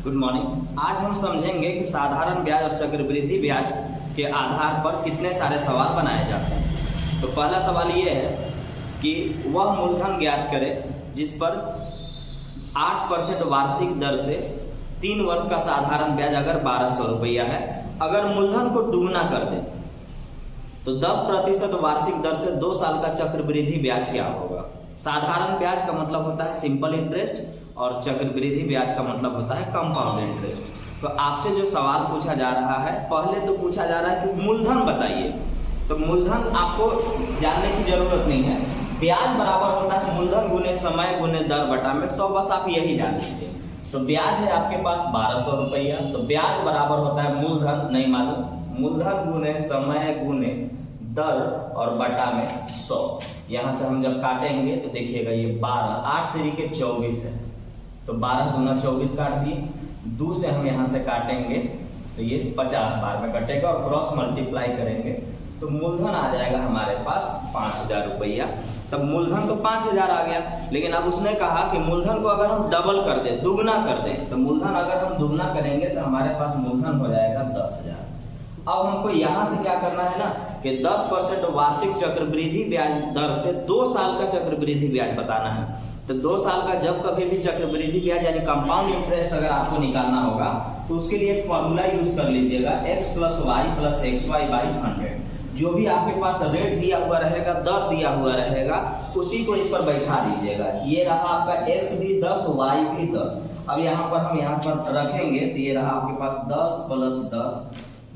Good morning. आज हम समझेंगे कि साधारण ब्याज और चक्रवृद्धि ब्याज के आधार पर कितने सारे सवाल बनाए जाते हैं। तो पहला सवाल ये है कि वह मूलधन ज्ञात करें जिस पर 8% वार्षिक दर से 3 वर्ष का साधारण ब्याज अगर 1200 रुपया है, अगर मूलधन को दुगना कर दे तो 10% वार्षिक दर से 2 साल का चक्रवृद्धि ब्याज क्या होगा। साधारण ब्याज का मतलब होता है सिंपल इंटरेस्ट और चक्रवृद्धि ब्याज का मतलब होता है कंपाउंड इंटरेस्ट। तो आपसे जो सवाल पूछा जा रहा है, पहले तो पूछा जा रहा है कि मूलधन बताइए। तो मूलधन आपको जानने की जरूरत नहीं है, ब्याज बराबर होता है मूलधन गुने समय गुने दर बटा में 100, बस आप यही जान लीजिए। तो ब्याज है आपके पास 1200 रुपया, तो ब्याज बराबर होता है मूलधन नहीं मालूम, मूलधन गुने समय गुने दर और बटा में 100। यहाँ से हम जब काटेंगे तो देखिएगा ये 12, 8 तरीके 24 है, तो 12 दूना 24 काट दिए। 2 से हम यहाँ से काटेंगे तो ये 50 बार में कटेगा और क्रॉस मल्टीप्लाई करेंगे तो मूलधन आ जाएगा हमारे पास 5000 रुपया। तब मूलधन तो 5000 आ गया, लेकिन अब उसने कहा कि मूलधन को अगर हम डबल कर दें, दुगना कर दें, तो मूलधन अगर हम दुगना करेंगे तो हमारे पास मूलधन हो जाएगा 10000। अब हमको यहाँ से क्या करना है ना कि 10% वार्षिक चक्रवृद्धि ब्याज दर से 2 साल का चक्रवृद्धि ब्याज बताना है। तो 2 साल का जब कभी भी चक्रवृद्धि ब्याज यानी कंपाउंड इंटरेस्ट अगर आपको निकालना होगा तो उसके लिए एक फॉर्मूला यूज कर लीजिएगा, x + y + xy/100। जो भी आपके पास रेट दिया हुआ रहेगा, दर दिया हुआ रहेगा, उसी को इस पर बैठा दीजिएगा। ये रहा आपका x भी 10, y भी 10। अब यहाँ पर हम यहाँ पर रखेंगे तो ये रहा आपके पास 10 + 10 +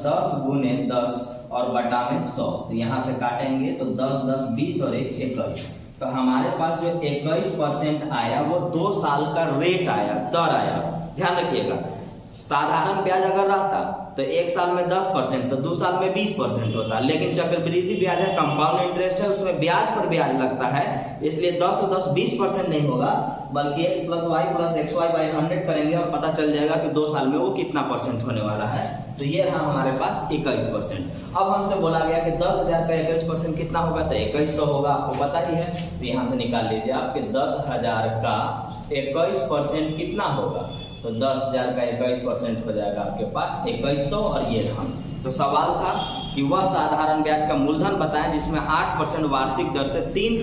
10 गुने 10 और बटा में 100। तो यहाँ से काटेंगे तो 10 10 20 और 1 21। तो हमारे पास जो 21% आया वो 2 साल का रेट आया, दर आया। ध्यान रखिएगा, साधारण ब्याज अगर रहता तो 1 साल में 10% तो 2 साल में 20% होता, लेकिन चक्रवृद्धि ब्याज है, कंपाउंड इंटरेस्ट है, उसमें ब्याज पर ब्याज लगता है, इसलिए 10 और 10 20% नहीं होगा, बल्कि x + y + xy/100 करेंगे और पता चल जाएगा कि 2 साल में वो कितना परसेंट होने वाला है। तो ये रहा हमारे पास 21%। अब हमसे बोला गया कि 10,000 का 21% कितना होगा, तो 2100 होगा, आपको पता ही है। तो यहाँ से निकाल लीजिए आपके 10,000 का 21% कितना होगा, तो 10,000 का 21% हो जाएगा आपके पास 2100। और ये रहा। तो सवाल था कि वह साधारण ब्याज का मूलधन बताएं जिसमें 8% वार्षिक दर से 3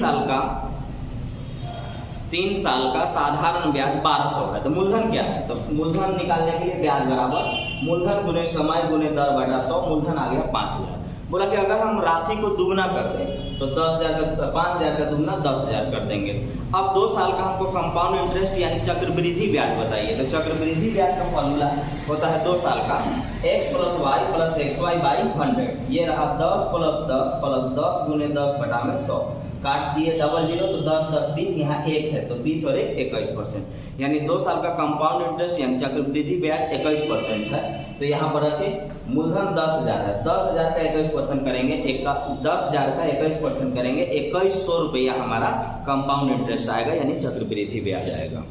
साल का साधारण ब्याज 1200 है। तो मूलधन क्या है, तो मूलधन निकालने के लिए ब्याज बराबर मूलधन गुने समय गुने दर बटा 100, मूलधन आ गया 5000। बोला कि अगर हम राशि को दुगना कर दें तो 5000 का दुगना 10000 कर देंगे। अब 2 साल का हमको कंपाउंड इंटरेस्ट यानी चक्रवृद्धि ब्याज बताइए। तो चक्रवृद्धि ब्याज का फॉर्मूला होता है 2 साल का x + y + xy/100। ये रहा 10 + 10 + 10 गुने 10 बटा में 100। काट दिए डबल 0 तो 10 10 20, यहाँ 1 है तो 20 और 1 21%, यानी 2 साल का कंपाउंड इंटरेस्ट यानी चक्रवृद्धि ब्याज 21% है। तो यहाँ पर रखें मूलधन 10,000 है, 10,000 का 21% करेंगे, 10,000 का 21% करेंगे 2100 रुपया हमारा कंपाउंड इंटरेस्ट आएगा यानी चक्रवृद्धि ब्याज आएगा।